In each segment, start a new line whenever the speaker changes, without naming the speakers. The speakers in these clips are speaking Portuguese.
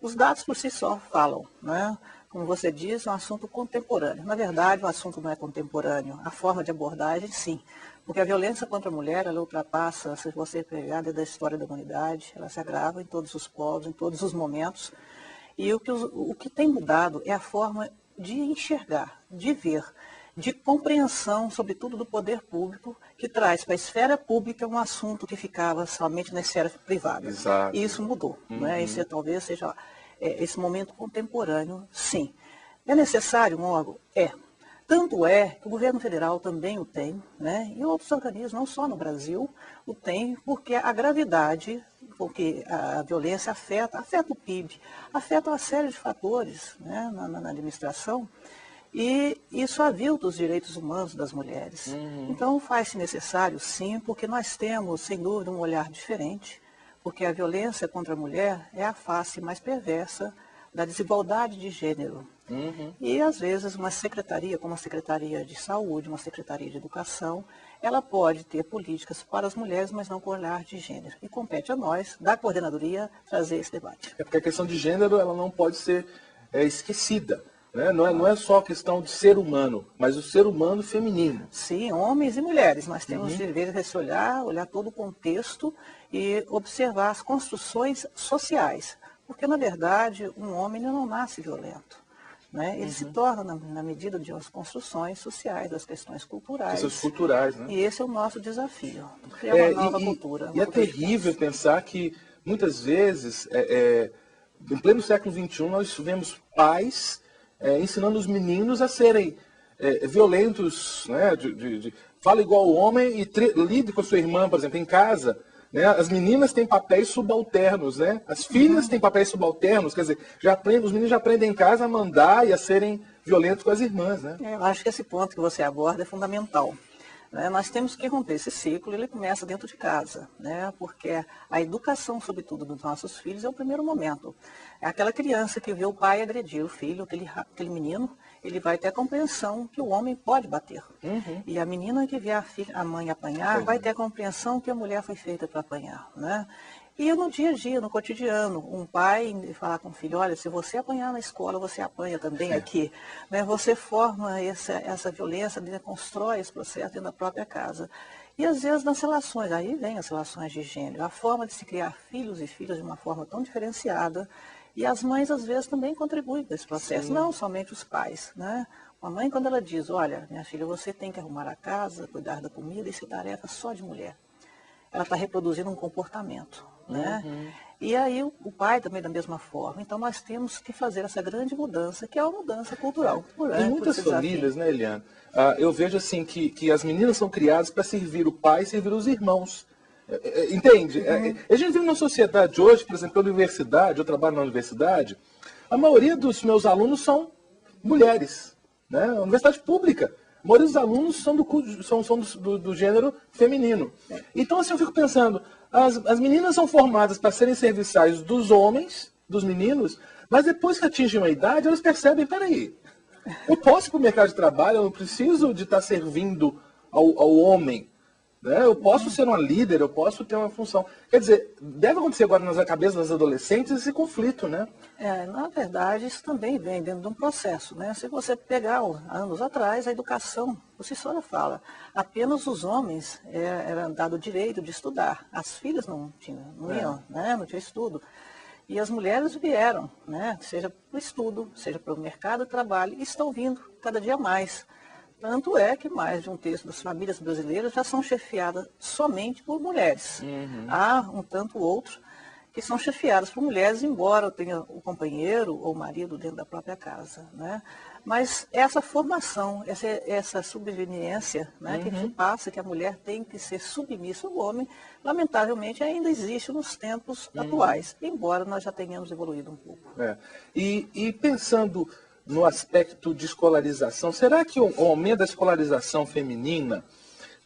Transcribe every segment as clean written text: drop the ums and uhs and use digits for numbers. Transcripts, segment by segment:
Os dados por si só falam, né? Como você diz, é um assunto contemporâneo. Na verdade, o assunto não é contemporâneo, a forma de abordagem, sim. Porque a violência contra a mulher, ela ultrapassa, se você pegar desde a história da humanidade, ela se agrava em todos os povos, em todos os momentos. E o que tem mudado é a forma de enxergar, de ver, de compreensão, sobretudo do poder público, que traz para a esfera pública um assunto que ficava somente na esfera privada.
Exato,
E isso
exato.
mudou. Né?
Uhum.
Esse talvez seja esse momento contemporâneo, sim. É necessário um órgão? É. Tanto é que o governo federal também o tem, né? E outros organismos, não só no Brasil, o tem, porque a gravidade, porque a violência afeta o PIB, afeta uma série de fatores, né, na administração, e isso avilta os direitos humanos das mulheres. Então faz-se necessário, sim, porque nós temos, sem dúvida, um olhar diferente, porque a violência contra a mulher é a face mais perversa da desigualdade de gênero. E, às vezes, uma secretaria, como a Secretaria de Saúde, uma Secretaria de Educação, ela pode ter políticas para as mulheres, mas não com olhar de gênero. E compete a nós, da coordenadoria, trazer esse debate.
É porque a questão de gênero ela não pode ser esquecida. Né? Não é só a questão de ser humano, mas o ser humano feminino.
Sim, homens e mulheres. Nós temos dever de se olhar todo o contexto e observar as construções sociais. Porque, na verdade, um homem não nasce violento. Né? Ele se torna na medida de as construções sociais, das questões culturais.
Questões culturais, né?
E esse é o nosso desafio, criar uma nova cultura.
E é terrível pensar que, muitas vezes, em pleno século XXI, nós vemos pais ensinando os meninos a serem violentos, né? Fala igual o homem e lide com a sua irmã, por exemplo, em casa. Né? As meninas têm papéis subalternos, né? As filhas têm papéis subalternos, quer dizer, os meninos já aprendem em casa a mandar e a serem violentos com as irmãs, né?
Eu acho que esse ponto que você aborda é fundamental. Né? Nós temos que romper esse ciclo, ele começa dentro de casa, né? Porque a educação, sobretudo, dos nossos filhos é o primeiro momento. É aquela criança que vê o pai agredir o filho, aquele menino, ele vai ter a compreensão que o homem pode bater. E a menina que vê a mãe apanhar, vai ter a compreensão que a mulher foi feita para apanhar. Né? E no dia a dia, no cotidiano, um pai falar com o filho, olha, se você apanhar na escola, você apanha também aqui. Né? Você forma essa violência, constrói esse processo dentro da própria casa. E às vezes nas relações, aí vem as relações de gênero, a forma de se criar filhos e filhas de uma forma tão diferenciada. E as mães às vezes também contribuem para esse processo, não somente os pais. Né? Uma mãe quando ela diz, olha, minha filha, você tem que arrumar a casa, cuidar da comida, isso é tarefa só de mulher. Ela está reproduzindo um comportamento. Né? E aí o pai também da mesma forma. Então nós temos que fazer essa grande mudança, que é uma mudança cultural.
Em muitas famílias, né, Eliana, eu vejo assim que as meninas são criadas para servir o pai e servir os irmãos. Entende? A gente vive numa sociedade hoje, por exemplo, na universidade, eu trabalho na universidade, a maioria dos meus alunos são mulheres. Né? Universidade pública. A maioria dos alunos são do gênero feminino. Então, assim, eu fico pensando, as meninas são formadas para serem serviçais dos homens, dos meninos, mas depois que atingem uma idade, elas percebem, peraí, eu posso ir para o mercado de trabalho, eu não preciso de estar servindo ao homem. Né? Eu posso ser uma líder, eu posso ter uma função. Quer dizer, deve acontecer agora nas cabeças das adolescentes esse conflito, né?
Na verdade, isso também vem dentro de um processo. Né? Se você pegar anos atrás, a educação, você só fala, apenas os homens era dado o direito de estudar. As filhas não iam, né? Não tinha estudo. E as mulheres vieram, né? Seja para o estudo, seja para o mercado de trabalho, e estão vindo cada dia mais. Tanto é que mais de um terço das famílias brasileiras já são chefiadas somente por mulheres. Há um tanto outro que são chefiadas por mulheres, embora tenha o companheiro ou o marido dentro da própria casa. Né? Mas essa formação, essa subveniência, né, que a gente passa, que a mulher tem que ser submissa ao homem, lamentavelmente ainda existe nos tempos atuais, embora nós já tenhamos evoluído um pouco.
E pensando no aspecto de escolarização, será que o aumento da escolarização feminina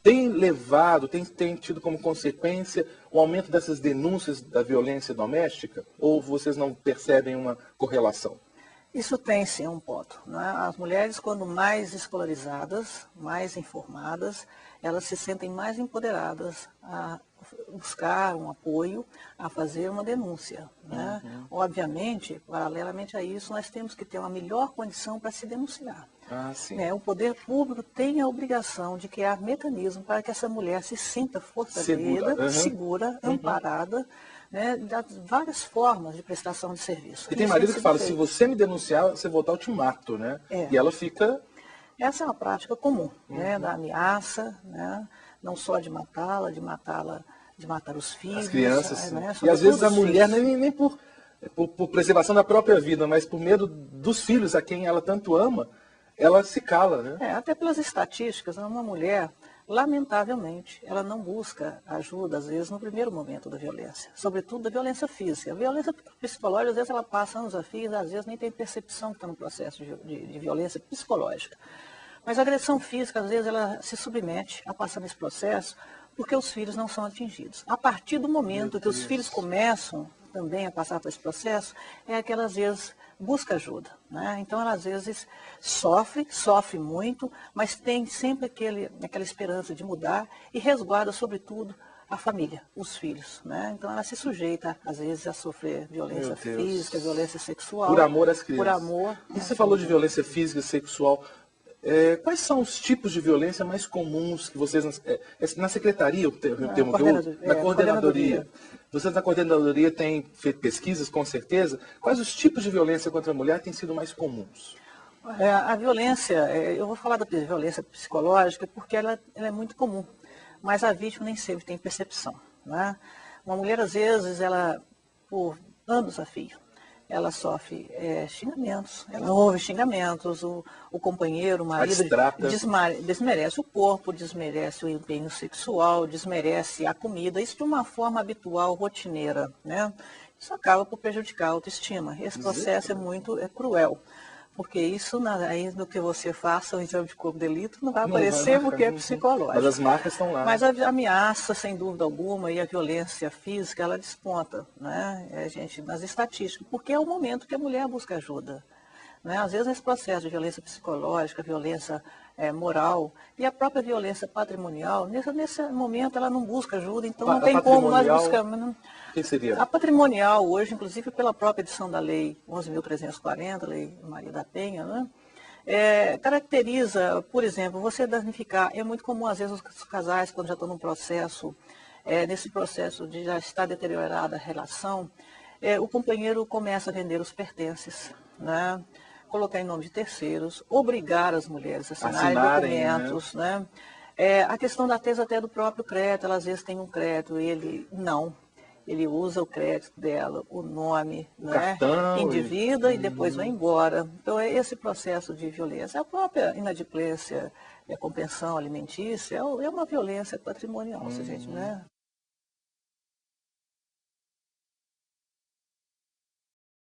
tem levado, tem tido como consequência o aumento dessas denúncias da violência doméstica? Ou vocês não percebem uma correlação?
Isso tem sim um ponto. Né? As mulheres, quando mais escolarizadas, mais informadas, elas se sentem mais empoderadas a buscar um apoio a fazer uma denúncia, né? Obviamente, paralelamente a isso, nós temos que ter uma melhor condição para se denunciar.
Ah, sim.
Né? O poder público tem a obrigação de criar mecanismos para que essa mulher se sinta fortalecida, segura, amparada, né, das várias formas de prestação de serviço.
E tem marido que fala, se você me denunciar, você vou dar ultimato, né? E ela fica...
Essa é uma prática comum, né, da ameaça, né, não só de matá-la, de matar os filhos.
As crianças,
né,
e às vezes a mulher
filhos.
nem por preservação da própria vida, mas por medo dos filhos a quem ela tanto ama, ela se cala, né?
Até pelas estatísticas, uma mulher, lamentavelmente, ela não busca ajuda, às vezes, no primeiro momento da violência, sobretudo da violência física. A violência psicológica, às vezes, ela passa anos a fio, às vezes nem tem percepção que está no processo de violência psicológica. Mas a agressão física, às vezes, ela se submete a passar nesse processo porque os filhos não são atingidos. A partir do momento que os filhos começam também a passar por esse processo, é que ela, às vezes, busca ajuda. Né? Então, ela, às vezes, sofre muito, mas tem sempre aquela esperança de mudar e resguarda, sobretudo, a família, os filhos. Né? Então, ela se sujeita, às vezes, a sofrer violência física, violência sexual.
Por amor às crianças.
Por amor.
E você falou de violência física e sexual. Quais são os tipos de violência mais comuns que vocês... na secretaria, o termo que eu uso? Na coordenadoria. Vocês na coordenadoria têm feito pesquisas, com certeza. Quais os tipos de violência contra a mulher têm sido mais comuns?
A violência, eu vou falar da violência psicológica porque ela é muito comum, mas a vítima nem sempre tem percepção. Né? Uma mulher, às vezes, por anos a fio, ela sofre xingamentos, ela ouve xingamentos, o companheiro, o marido desmerece o corpo, desmerece o empenho sexual, desmerece a comida, isso de uma forma habitual, rotineira, né? Isso acaba por prejudicar a autoestima. Esse processo é muito cruel, porque isso, aí no que você faça, o exame de corpo de delito, não vai aparecer porque é psicológico.
Mas as marcas estão lá.
Mas a ameaça, sem dúvida alguma, e a violência física, ela desponta, né, nas estatísticas, porque é o momento que a mulher busca ajuda. Né? Às vezes, esse processo de violência psicológica, violência moral e a própria violência patrimonial, nesse momento ela não busca ajuda, então não tem como nós buscamos. Não...
O que seria?
A patrimonial, hoje, inclusive pela própria edição da Lei 11.340, Lei Maria da Penha, né? Caracteriza, por exemplo, você danificar, é muito comum às vezes os casais, quando já estão num processo, nesse processo de já estar deteriorada a relação, o companheiro começa a vender os pertences, né? Colocar em nome de terceiros, obrigar as mulheres a assinarem documentos, né? A questão da tese até do próprio crédito, ela às vezes tem um crédito, ele usa o crédito dela, o nome, né? Endivida e depois vai embora. Então, esse processo de violência, a própria inadimplência e a compensão alimentícia é uma violência patrimonial, se a gente, né?